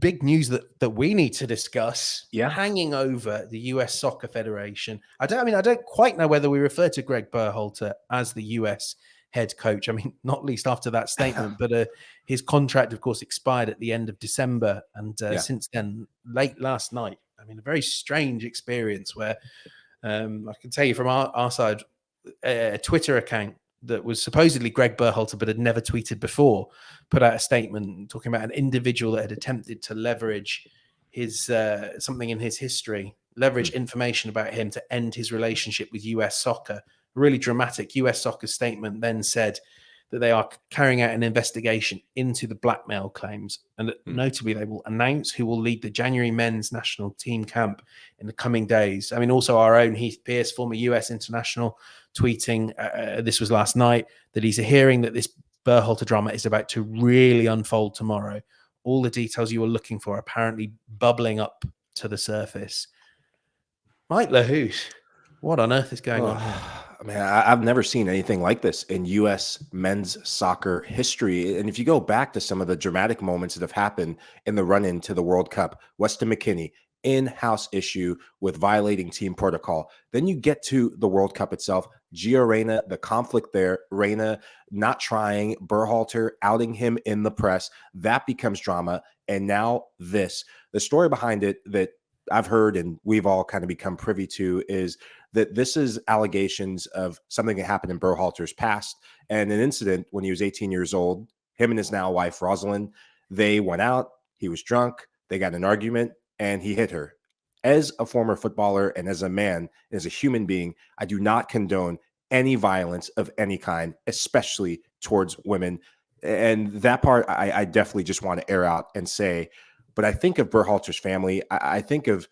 big news that we need to discuss, Yeah. hanging over the US Soccer Federation. I don't quite know whether we refer to Gregg Berhalter as the US head coach. I mean, not least after that statement, but his contract, of course, expired at the end of December. And since then, late last night, I mean, a very strange experience where I can tell you from our side, a Twitter account that was supposedly Gregg Berhalter but had never tweeted before put out a statement talking about an individual that had attempted to leverage his something in his history, leverage information about him to end his relationship with US Soccer. A really dramatic. US Soccer statement then said that they are carrying out an investigation into the blackmail claims, and that notably they will announce who will lead the January men's national team camp in the coming days. I mean, also our own Heath Pearce, former US international, tweeting, this was last night, that he's hearing that this Berhalter drama is about to really unfold tomorrow. All the details you were looking for apparently bubbling up to the surface. Mike Lahoud, what on earth is going on here? I mean, I've never seen anything like this in U.S. men's soccer history. And if you go back to some of the dramatic moments that have happened in the run-in to the World Cup, Weston McKennie, in-house issue with violating team protocol. Then you get to the World Cup itself, Gio Reyna, the conflict there, Reyna not trying, Berhalter outing him in the press. That becomes drama. And now this. The story behind it that I've heard and we've all kind of become privy to is that this is allegations of something that happened in Berhalter's past and an incident when he was 18 years old. Him and his now wife, Rosalind, they went out. He was drunk. They got in an argument and he hit her. As a former footballer and as a man, as a human being, I do not condone any violence of any kind, especially towards women. And that part, I definitely just want to air out and say, but I think of Berhalter's family. I think of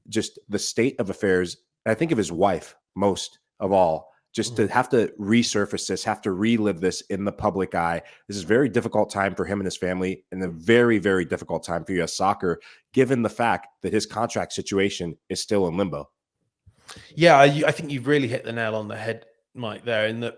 just the state of affairs. I think of his wife most of all. Just to have to resurface this, have to relive this in the public eye. This is a very difficult time for him and his family, and a very, very difficult time for U.S. soccer, given the fact that his contract situation is still in limbo. Yeah, I think you've really hit the nail on the head, Mike, there. In that,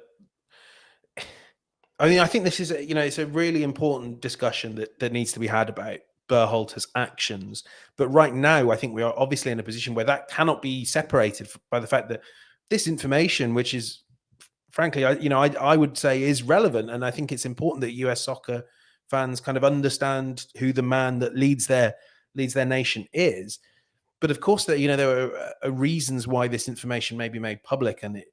I mean, I think this is, it's a really important discussion that needs to be had about Berhalter's actions. But right now, I think we are obviously in a position where that cannot be separated by the fact that this information, which is, frankly, I would say is relevant. And I think it's important that US soccer fans kind of understand who the man that leads their nation is. But of course, there are reasons why this information may be made public. And,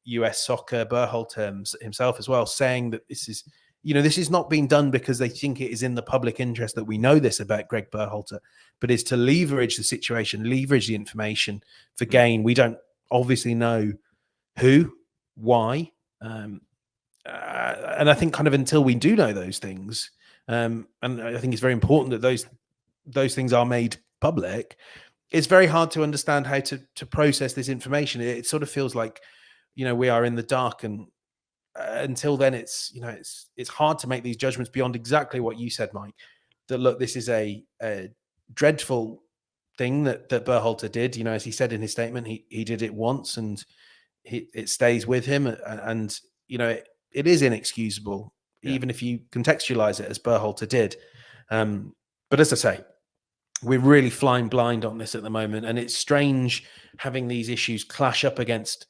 US soccer, Berhalter himself as well, saying that this is not being done because they think it is in the public interest that we know this about Gregg Berhalter, but is to leverage the situation, leverage the information for gain. We don't obviously know who, why. And I think kind of until we do know those things, and I think it's very important that those things are made public, it's very hard to understand how to process this information. It sort of feels like, we are in the dark, and until then it's hard to make these judgments beyond exactly what you said, Mike, that look, this is a dreadful thing that Berhalter did. As he said in his statement, he did it once and it stays with him, and it is inexcusable, even if you contextualize it as Berhalter did. But as I say, we're really flying blind on this at the moment, and it's strange having these issues clash up against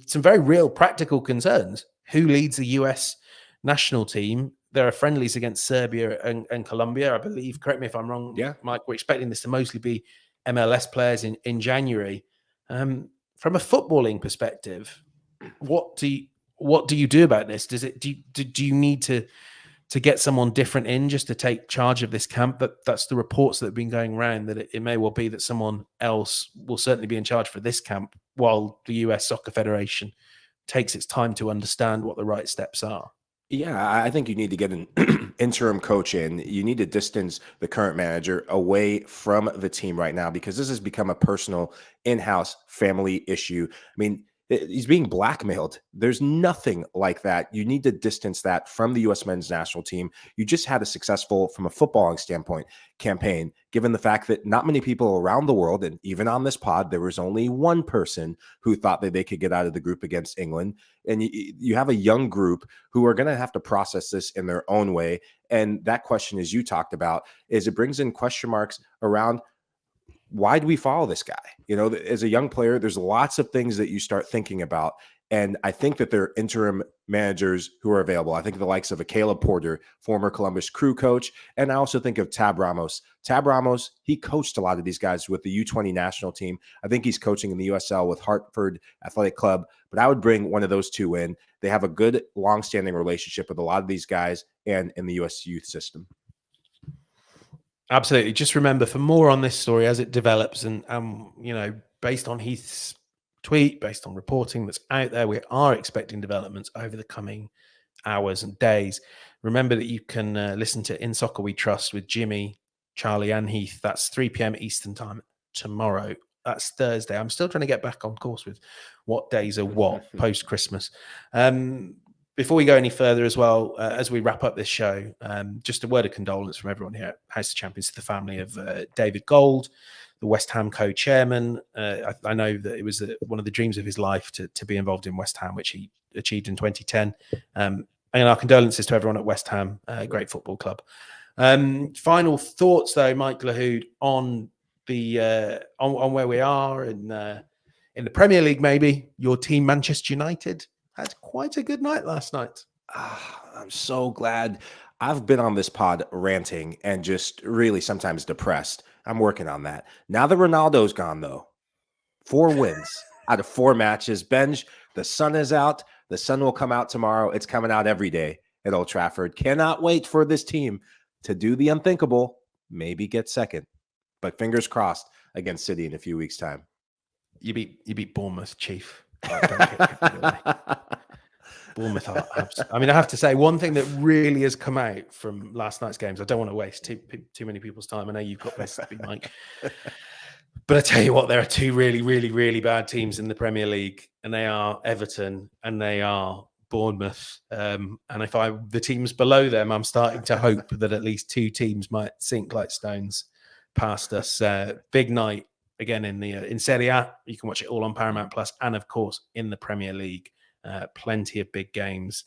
some very real practical concerns. Who leads the US national team? There are friendlies against Serbia and Colombia, I believe. Correct me if I'm wrong, Mike. We're expecting this to mostly be MLS players in January. From a footballing perspective, what do you do about this? Do you need to get someone different in just to take charge of this camp? That's the reports that have been going around, that it may well be that someone else will certainly be in charge for this camp while the US Soccer Federation takes its time to understand what the right steps are. Yeah, I think you need to get an interim coach in. You need to distance the current manager away from the team right now, because this has become a personal in-house family issue. I mean, He's being blackmailed. There's nothing like that. You need to distance that from the U.S. men's national team. You just had a successful, from a footballing standpoint, campaign, given the fact that not many people around the world, and even on this pod, there was only one person who thought that they could get out of the group against England. And you have a young group who are going to have to process this in their own way. And that question, as you talked about, is it brings in question marks around, why do we follow this guy? You know, as a young player, there's lots of things that you start thinking about. And I think that there are interim managers who are available. I think the likes of a Caleb Porter, former Columbus Crew coach. And I also think of Tab Ramos. Tab Ramos, he coached a lot of these guys with the U20 national team. I think he's coaching in the USL with Hartford Athletic Club. But I would bring one of those two in. They have a good, long-standing relationship with a lot of these guys and in the U.S. youth system. Absolutely. Just remember, for more on this story as it develops, and you know, based on Heath's tweet, based on reporting that's out there, we are expecting developments over the coming hours and days. Remember that you can listen to In Soccer We Trust with Jimmy, Charlie, and Heath. That's 3 p.m. Eastern time tomorrow. That's Thursday. I'm still trying to get back on course with what days are what post Christmas. Before we go any further as well, as we wrap up this show, just a word of condolence from everyone here at House of Champions to the family of David Gold, the West Ham co-chairman. I know that it was one of the dreams of his life to be involved in West Ham, which he achieved in 2010. And our condolences to everyone at West Ham, great football club. Final thoughts, though, Mike Lahoud, on the on where we are in the Premier League. Maybe your team, Manchester United, had quite a good night last night. I'm so glad. I've been on this pod ranting and just really sometimes depressed. I'm working on that. Now that Ronaldo's gone, though, 4 wins out of 4 matches. Benge, the sun is out. The sun will come out tomorrow. It's coming out every day at Old Trafford. Cannot wait for this team to do the unthinkable, maybe get second. But fingers crossed against City in a few weeks' time. You beat Bournemouth, Chief. Bournemouth are I mean, I have to say, one thing that really has come out from last night's games, I don't want to waste too many people's time. I know you've got this to be, Mike. But I tell you what, there are 2 really, really, really bad teams in the Premier League, and they are Everton and they are Bournemouth. And if the teams below them, I'm starting to hope that at least 2 teams might sink like stones past us. Big night again in Serie A. You can watch it all on Paramount Plus, and of course in the Premier League. Plenty of big games,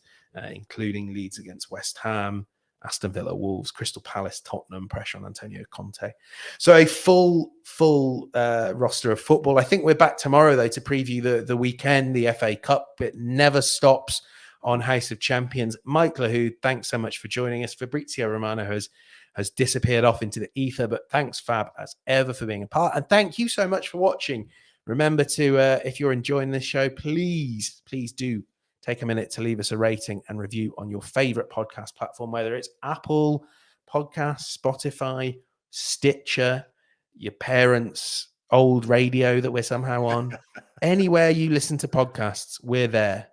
including Leeds against West Ham, Aston Villa, Wolves, Crystal Palace, Tottenham, pressure on Antonio Conte. So a full roster of football. I think we're back tomorrow, though, to preview the weekend, the FA Cup. It never stops on House of Champions. Mike Lahoud, thanks so much for joining us. Fabrizio Romano has disappeared off into the ether, but thanks, Fab, as ever, for being a part. And thank you so much for watching. Remember to, if you're enjoying this show, please do take a minute to leave us a rating and review on your favorite podcast platform, whether it's Apple Podcasts, Spotify, Stitcher, your parents' old radio that we're somehow on. Anywhere you listen to podcasts, we're there.